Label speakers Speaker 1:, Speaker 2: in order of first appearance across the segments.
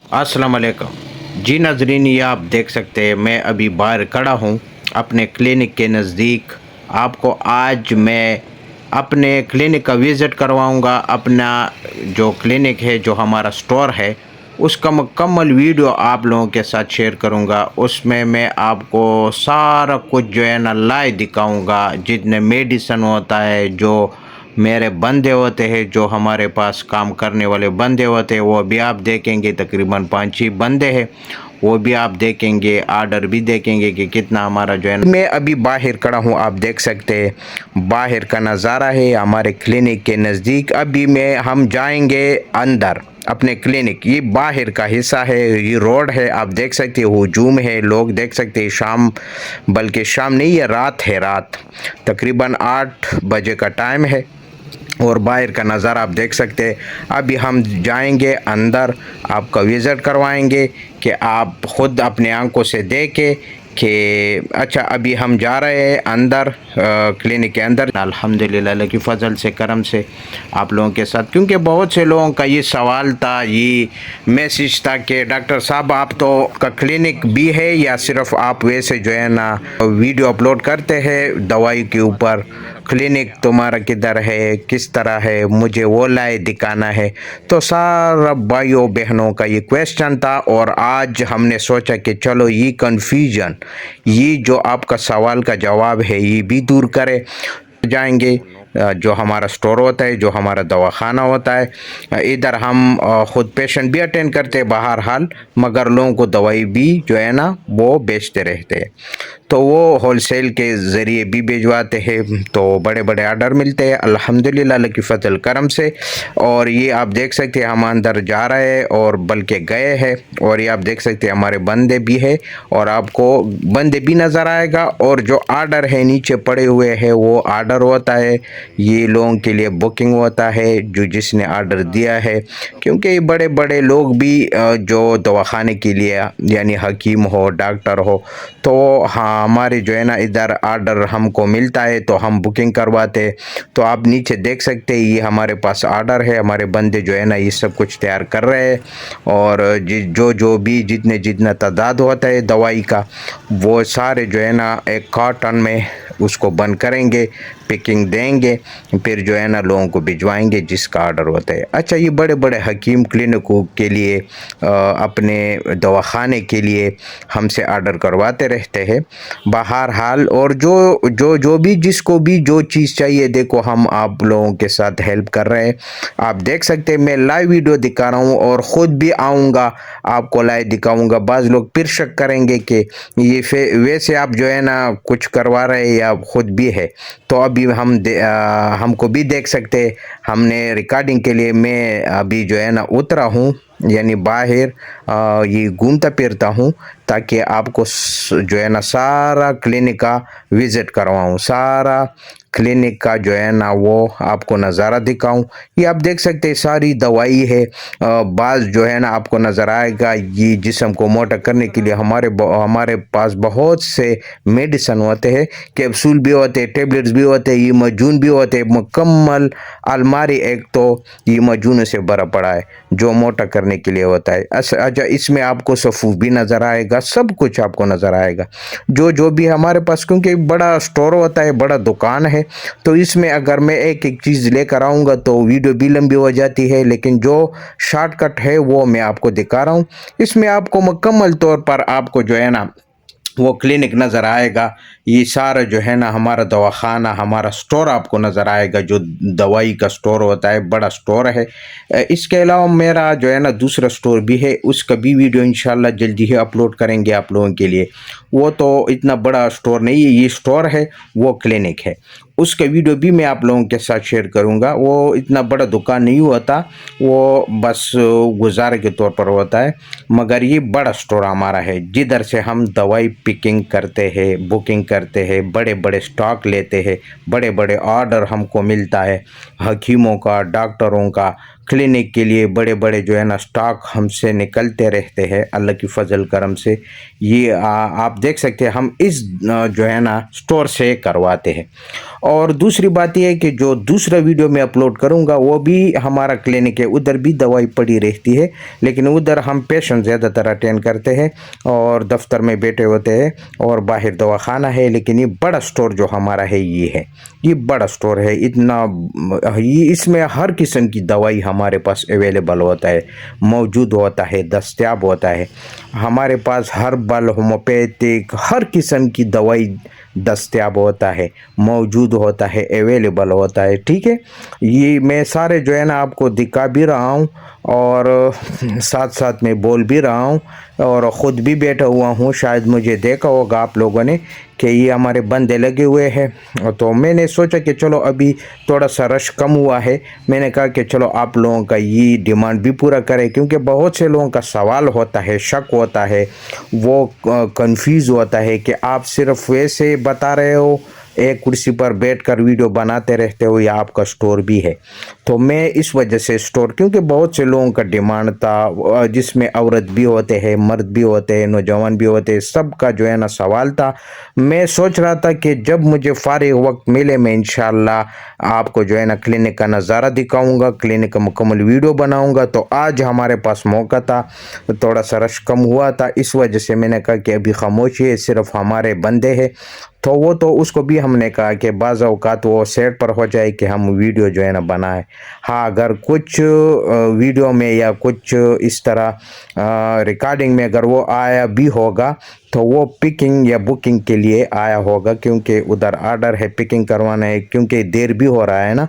Speaker 1: अस्सलाम वालेकुम जी नाजरीन, ये आप देख सकते हैं मैं अभी बाहर खड़ा हूँ अपने क्लिनिक के नज़दीक। आपको आज मैं अपने क्लिनिक का विज़िट करवाऊँगा। अपना जो क्लिनिक है, जो हमारा स्टोर है, उसका मुकम्मल वीडियो आप लोगों के साथ शेयर करूँगा। उसमें मैं आपको सारा कुछ जो है ना लाइव दिखाऊँगा। जितने मेडिसन होता है, जो मेरे बंदे होते हैं, जो हमारे पास काम करने वाले बंदे होते हैं, वो भी आप देखेंगे। तकरीबन 5-6 बंदे हैं, वो भी आप देखेंगे। आर्डर भी देखेंगे कि कितना हमारा जो है। मैं अभी बाहर खड़ा हूँ, आप देख सकते हैं बाहर का नज़ारा है हमारे क्लिनिक के नज़दीक। अभी हम जाएंगे अंदर अपने क्लिनिक। ये बाहर का हिस्सा है, ये रोड है, आप देख सकते हो हुजूम है, लोग देख सकते हैं। शाम, बल्कि शाम नहीं है, रात है। रात तकरीबन 8 बजे का टाइम है और बाहर का नज़ारा आप देख सकते हैं। अभी हम जाएंगे अंदर, आपका विज़िट करवाएंगे कि आप ख़ुद अपने आंखों से देखें कि अच्छा। अभी हम जा रहे हैं अंदर, क्लिनिक के अंदर। अल्हम्दुलिल्लाह अल्लाह की फ़ज़ल से, करम से आप लोगों के साथ, क्योंकि बहुत से लोगों का ये सवाल था, ये मैसेज था कि डॉक्टर साहब आप तो का क्लिनिक भी है या सिर्फ आप वैसे जो है ना वीडियो अपलोड करते हैं दवाई के ऊपर। क्लिनिक तुम्हारा किधर है, किस तरह है, मुझे वो लाए दिखाना है। तो सारा भाइयों बहनों का ये क्वेश्चन था और आज हमने सोचा कि चलो ये कन्फ्यूजन, ये जो आपका सवाल का जवाब है, ये भी दूर करें। जाएंगे जो हमारा स्टोर होता है, जो हमारा दवाखाना होता है, इधर हम ख़ुद पेशेंट भी अटेंड करते हैं बाहर हाल, मगर लोगों को दवाई भी जो है ना वो बेचते रहते हैं। तो वो होलसेल के ज़रिए भी भिजवाते हैं, तो बड़े बड़े आर्डर मिलते हैं अल्हम्दुलिल्लाह अल्लाह की फ़ज़ल करम से। और ये आप देख सकते हैं हम अंदर जा रहे हैं और बल्कि गए हैं। और ये आप देख सकते हैं हमारे बंदे भी है और आपको बंदे भी नज़र आएगा। और जो आर्डर है नीचे पड़े हुए हैं, वो आर्डर होता है, ये लोगों के लिए बुकिंग होता है जो जिसने आर्डर दिया है। क्योंकि बड़े बड़े लोग भी जो दवाखाने के लिए, यानी हकीम हो, डॉक्टर हो, तो हाँ हमारे जो है ना इधर आर्डर हमको मिलता है तो हम बुकिंग करवाते। तो आप नीचे देख सकते हैं ये हमारे पास आर्डर है, हमारे बंदे जो है ना ये सब कुछ तैयार कर रहे हैं। और जो भी जितना तादाद होता है दवाई का, वो सारे जो है ना एक कार्टन में उसको बंद करेंगे, पैकिंग देंगे, फिर जो है ना लोगों को भिजवाएंगे जिसका आर्डर होता है। अच्छा, ये बड़े बड़े हकीम क्लिनिकों के लिए, अपने दवाखाने के लिए हमसे आर्डर करवाते रहते हैं बाहर हाल। और जो भी जिसको भी जो चीज़ चाहिए, देखो हम आप लोगों के साथ हेल्प कर रहे हैं। आप देख सकते हैं मैं लाइव वीडियो दिखा रहा हूँ और ख़ुद भी आऊँगा, आपको लाइव दिखाऊँगा। बाज़ लोग फिर शक करेंगे कि ये वैसे आप जो है ना कुछ करवा रहे हैं या ख़ुद भी है। तो अभी हमको भी देख सकते हैं। हमने रिकॉर्डिंग के लिए मैं अभी जो है ना उतरा हूँ, यानी बाहर ये घूमता फिरता हूँ, ताकि आपको जो है ना सारा क्लिनिक का विज़िट करवाऊँ, सारा क्लिनिक का जो है ना वो आपको नज़ारा दिखाऊं। ये आप देख सकते हैं सारी दवाई है। बाज़ जो है ना आपको नज़र आएगा, ये जिस्म को मोटा करने के लिए हमारे पास बहुत से मेडिसन होते हैं, कैप्सूल भी होते हैं, टेबलेट्स भी होते हैं, ये मजून भी होते हैं। मुकम्मल अलमारी एक तो ये मजून से भरा पड़ा है जो मोटा करने के लिए होता है। अच्छा, इसमें आपको सफ़ूफ भी नज़र आएगा, सब कुछ आपको नज़र आएगा जो भी हमारे पास, क्योंकि बड़ा स्टोर होता है, बड़ा दुकान है। तो इसमें अगर मैं एक एक चीज़ लेकर आऊँगा तो वीडियो भी लंबी हो जाती है, लेकिन जो शॉर्टकट है वो मैं आपको दिखा रहा हूँ। इसमें आपको मुकम्मल तौर पर आपको जो है ना वो क्लिनिक नज़र आएगा। ये सारा जो है ना हमारा दवाखाना, हमारा स्टोर आपको नज़र आएगा, जो दवाई का स्टोर होता है, बड़ा स्टोर है। इसके अलावा मेरा जो है ना दूसरा स्टोर भी है, उसका भी वीडियो इंशाल्लाह जल्दी ही अपलोड करेंगे आप लोगों के लिए। वो तो इतना बड़ा स्टोर नहीं है, ये स्टोर है, वो क्लिनिक है, उसका वीडियो भी मैं आप लोगों के साथ शेयर करूंगा। वो इतना बड़ा दुकान नहीं होता, वो बस गुजारे के तौर पर होता है, मगर ये बड़ा स्टोर हमारा है, जिधर से हम दवाई पिकिंग करते हैं, बुकिंग करते हैं, बड़े बड़े स्टॉक लेते हैं, बड़े बड़े ऑर्डर हमको मिलता है हकीमों का, डॉक्टरों का, क्लिनिक के लिए बड़े बड़े जो है ना स्टॉक हमसे निकलते रहते हैं अल्लाह की फजल करम से। ये आप देख सकते हैं हम इस जो है ना स्टोर से करवाते हैं। और दूसरी बात यह है कि जो दूसरा वीडियो मैं अपलोड करूंगा वो भी हमारा क्लिनिक है, उधर भी दवाई पड़ी रहती है, लेकिन उधर हम पेशेंट ज़्यादातर अटेंड करते हैं और दफ्तर में बैठे होते हैं और बाहर दवाखाना है। लेकिन ये बड़ा स्टोर जो हमारा है ये बड़ा स्टोर है, इतना ये इसमें हर किस्म की दवाई हमारे पास अवेलेबल होता है, मौजूद होता है, दस्तयाब होता है। हमारे पास हर्बल, होम्योपैथिक हर किस्म की दवाई दस्तयाब होता है, मौजूद होता है, अवेलेबल होता है। ठीक है, ये मैं सारे जो है ना आपको दिखा भी रहा हूँ और साथ साथ में बोल भी रहा हूँ और ख़ुद भी बैठा हुआ हूँ। शायद मुझे देखा होगा आप लोगों ने कि ये हमारे बंदे लगे हुए हैं, तो मैंने सोचा कि चलो अभी थोड़ा सा रश कम हुआ है, मैंने कहा कि चलो आप लोगों का ये डिमांड भी पूरा करें, क्योंकि बहुत से लोगों का सवाल होता है, शक होता है, वो कंफ्यूज होता है कि आप सिर्फ वैसे बता रहे हो, एक कुर्सी पर बैठकर वीडियो बनाते रहते हो, या आपका स्टोर भी है। तो मैं इस वजह से स्टोर, क्योंकि बहुत से लोगों का डिमांड था, जिसमें औरत भी होते हैं, मर्द भी होते हैं, नौजवान भी होते हैं, सबका जो है ना सवाल था। मैं सोच रहा था कि जब मुझे फारिग वक्त मिले मैं इंशाल्लाह आपको जो है ना क्लिनिक का नज़ारा दिखाऊंगा, क्लिनिक का मुकम्मल वीडियो बनाऊंगा। तो आज हमारे पास मौका था, थोड़ा सा रश कम हुआ था, इस वजह से मैंने कहा कि अभी खामोशी है, सिर्फ हमारे बंदे हैं। तो वो तो उसको भी हमने कहा कि बाज़ औक़ात वो सेट पर हो जाए कि हम वीडियो जो है ना बनाए। हाँ, अगर कुछ वीडियो में या कुछ इस तरह रिकॉर्डिंग में अगर वो आया भी होगा तो वो पिकिंग या बुकिंग के लिए आया होगा, क्योंकि उधर आर्डर है, पिकिंग करवाना है, क्योंकि देर भी हो रहा है ना,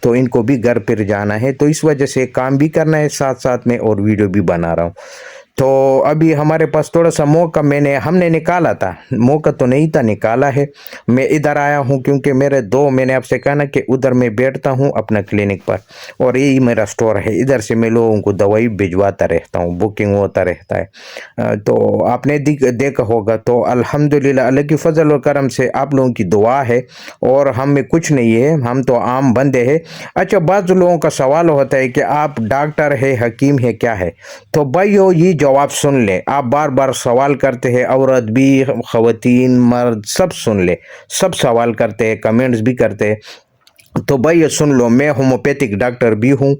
Speaker 1: तो इनको भी घर पर जाना है, तो इस वजह से काम भी करना है साथ साथ में और वीडियो भी बना रहा हूँ। तो अभी हमारे पास थोड़ा सा मौका हमने निकाला था, मौका तो नहीं था, निकाला है। मैं इधर आया हूँ क्योंकि मैंने आपसे कहा ना कि उधर मैं बैठता हूँ अपना क्लिनिक पर और यही मेरा स्टोर है, इधर से मैं लोगों को दवाई भिजवाता रहता हूँ, बुकिंग होता रहता है। तो आपने देखा होगा। तो अल्हम्दुलिल्लाह अल्लाह की फजल और करम से आप लोगों की दुआ है और हम में कुछ नहीं है, हम तो आम बंदे हैं। अच्छा, बाज़ लोगों का सवाल होता है कि आप डॉक्टर है, हकीम है, क्या है? तो भाइयों ये जवाब सुन ले, आप बार बार सवाल करते हैं, औरत भी, ख़वातीन, मर्द सब सुन ले, सब सवाल करते हैं, कमेंट्स भी करते हैं। तो भाई सुन लो, मैं होम्योपैथिक डॉक्टर भी हूँ,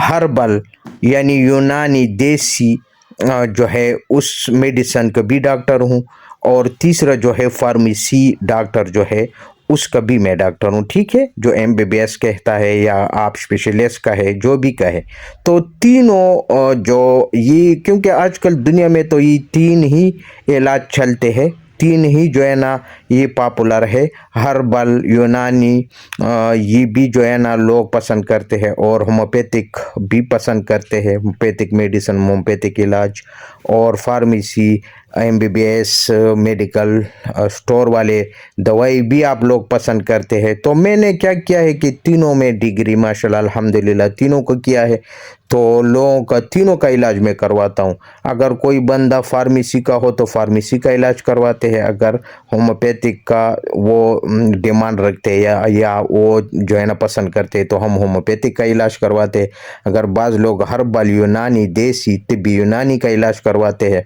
Speaker 1: हर्बल यानी यूनानी देसी जो है उस मेडिसन का भी डॉक्टर हूँ, और तीसरा जो है फार्मेसी डॉक्टर जो है उसका भी मैं डॉक्टर हूँ। ठीक है, जो MBBS कहता है या आप स्पेशलिस्ट का है, जो भी कहे। तो तीनों जो ये, क्योंकि आजकल दुनिया में तो ये तीन ही इलाज चलते हैं, तीन ही जो है ना ये पॉपुलर है, हर्बल, यूनानी, ये भी जो है ना लोग पसंद करते हैं, और होम्योपैथिक भी पसंद करते हैं, होम्योपैथिक मेडिसिन, होम्योपैथिक इलाज, और फार्मेसी, MBBS मेडिकल स्टोर वाले दवाई भी आप लोग पसंद करते हैं। तो मैंने क्या किया है कि तीनों में डिग्री माशाल्लाह अल्हम्दुलिल्लाह तीनों को किया है, तो लोगों का तीनों का इलाज मैं करवाता हूँ। अगर कोई बंदा फार्मेसी का हो तो फार्मेसी का इलाज करवाते हैं, अगर होम्योपैथिक का वो डिमांड रखते हैं या वो जो है ना पसंद करते हैं तो हम होम्योपैथिक का इलाज करवाते हैं। अगर बाज़ लोग हर्बल, यूनानी, देसी, तिब्बी यूनानी का इलाज करवाते हैं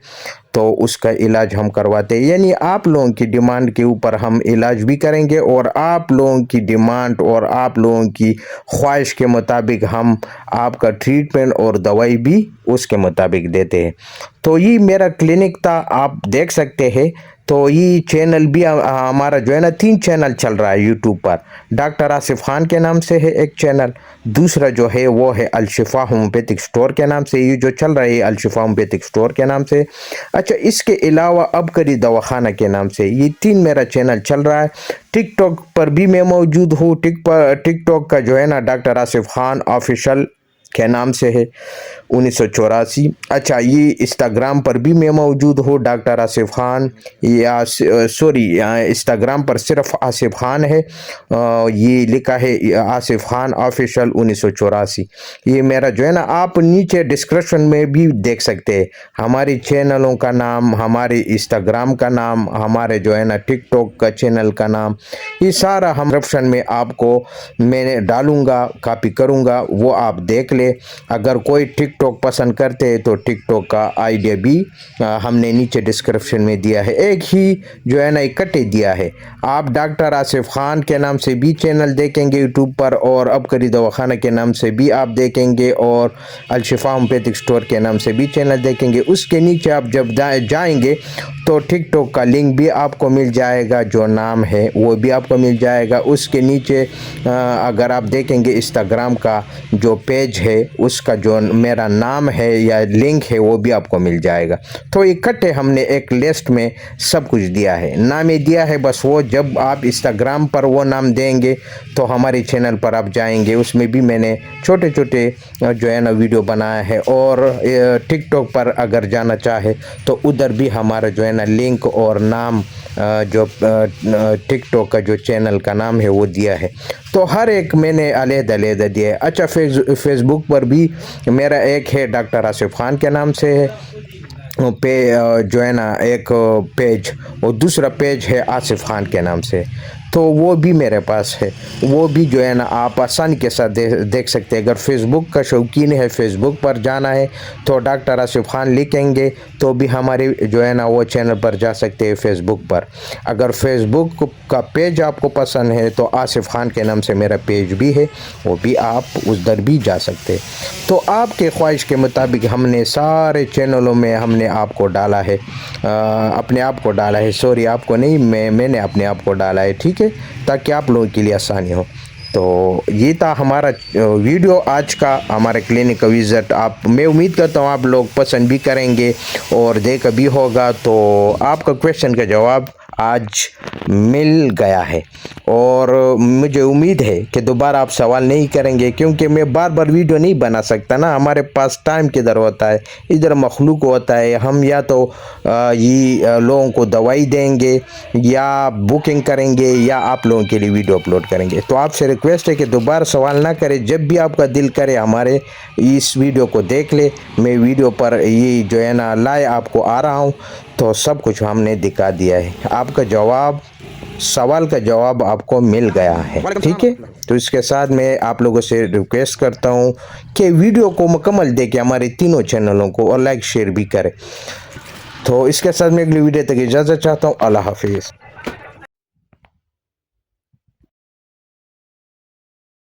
Speaker 1: तो उसका इलाज हम करवाते हैं। यानी आप लोगों की डिमांड के ऊपर हम इलाज भी करेंगे, और आप लोगों की डिमांड और आप लोगों की ख्वाहिश के मुताबिक हम आपका ट्रीटमेंट और दवाई भी उसके मुताबिक देते हैं। तो ये मेरा क्लिनिक था, आप देख सकते हैं। तो ये चैनल भी हमारा जो है ना 3 चैनल चल रहा है यूट्यूब पर। डॉक्टर आसिफ खान के नाम से है एक चैनल, दूसरा जो है वो है अलशिफा होम्योपैथिक स्टोर के नाम से, ये जो चल रहा है अलशिफा होम्योपैथिक स्टोर के नाम से। अच्छा, इसके अलावा अबकरी दवाखाना के नाम से ये 3 मेरा चैनल चल रहा है। टिकटॉक पर भी मैं मौजूद हूँ, टिकटॉक का जो है ना डॉक्टर आसिफ खान ऑफिशियल के नाम से है 1984। अच्छा, ये इंस्टाग्राम पर भी मैं मौजूद हूँ, डॉक्टर आसिफ खान, या सॉरी इंस्टाग्राम पर सिर्फ आसिफ खान है, ये लिखा है आसिफ खान ऑफिशियल 1984। ये मेरा जो है ना, आप नीचे डिस्क्रिप्शन में भी देख सकते हैं हमारी चैनलों का नाम, हमारे इंस्टाग्राम का नाम, हमारे जो है ना टिकटॉक का चैनल का नाम, ये सारा हम डिस्क्रिप्शन में आपको मैंने डालूँगा, कॉपी करूँगा, वो आप देख ले। ले। अगर कोई टिक टॉक पसंद करते हैं तो टिक टॉक का आइडिया भी हमने नीचे डिस्क्रिप्शन में दिया है, एक ही जो है ना इकट्ठे दिया है। आप डॉक्टर आसिफ खान के नाम से भी चैनल देखेंगे यूट्यूब पर, और अबकरी दवाखाना के नाम से भी आप देखेंगे, और अलशिफा होम्योपैथिक स्टोर के नाम से भी चैनल देखेंगे। उसके नीचे आप जब जाएंगे तो टिक टॉक का लिंक भी आपको मिल जाएगा, जो नाम है वो भी आपको मिल जाएगा। उसके नीचे अगर आप देखेंगे इंस्टाग्राम का जो पेज है उसका जो मेरा नाम है या लिंक है वो भी आपको मिल जाएगा। तो इकट्ठे हमने एक लिस्ट में सब कुछ दिया है, नाम ही दिया है बस। वो जब आप इंस्टाग्राम पर वो नाम देंगे तो हमारे चैनल पर आप जाएंगे, उसमें भी मैंने छोटे छोटे जो है ना वीडियो बनाया है। और टिकटॉक पर अगर जाना चाहे तो उधर भी हमारा जो है ना लिंक और नाम जो टिकटॉक का जो चैनल का नाम है वो दिया है। तो हर एक मैंने अलग-अलग दिया है। अच्छा, फेसबुक पर भी मेरा एक है डॉक्टर आसिफ खान के नाम से है पे जो है ना एक पेज, और दूसरा पेज है आसिफ खान के नाम से, तो वो भी मेरे पास है। वो भी जो है ना आप आसानी के साथ देख सकते हैं। अगर फेसबुक का शौकीन है, फेसबुक पर जाना है तो डॉक्टर आसिफ खान लिखेंगे तो भी हमारे जो है ना वो चैनल पर जा सकते हैं फेसबुक पर। अगर फेसबुक का पेज आपको पसंद है तो आसिफ खान के नाम से मेरा पेज भी है, वो भी आप उधर भी जा सकते हैं। तो आपके ख्वाहिश के मुताबिक हमने सारे चैनलों में हमने आपको डाला है, अपने आप को डाला है, सॉरी आपको नहीं, मैंने अपने आप को डाला है, ठीक है, ताकि आप लोगों के लिए आसानी हो। तो ये था हमारा वीडियो आज का, हमारे क्लिनिक का विज़िट। मैं उम्मीद करता हूँ आप लोग पसंद भी करेंगे और देखा भी होगा। तो आपका क्वेश्चन का जवाब आज मिल गया है, और मुझे उम्मीद है कि दोबारा आप सवाल नहीं करेंगे, क्योंकि मैं बार बार वीडियो नहीं बना सकता ना, हमारे पास टाइम किधर होता है, इधर मखलूक होता है। हम या तो ये लोगों को दवाई देंगे, या बुकिंग करेंगे, या आप लोगों के लिए वीडियो अपलोड करेंगे। तो आपसे रिक्वेस्ट है कि दोबारा सवाल ना करें, जब भी आपका दिल करे हमारे इस वीडियो को देख ले। मैं वीडियो पर ये जो है ना लाए आपको आ रहा हूँ, तो सब कुछ हमने दिखा दिया है। आपका जवाब, सवाल का जवाब आपको मिल गया है, ठीक है। तो इसके साथ मैं आप लोगों से रिक्वेस्ट करता हूँ कि वीडियो को मुकम्मल देखें, हमारे तीनों चैनलों को, और लाइक शेयर भी करें। तो इसके साथ मैं अगली वीडियो तक इजाज़त चाहता हूँ। अल्लाह हाफिज़।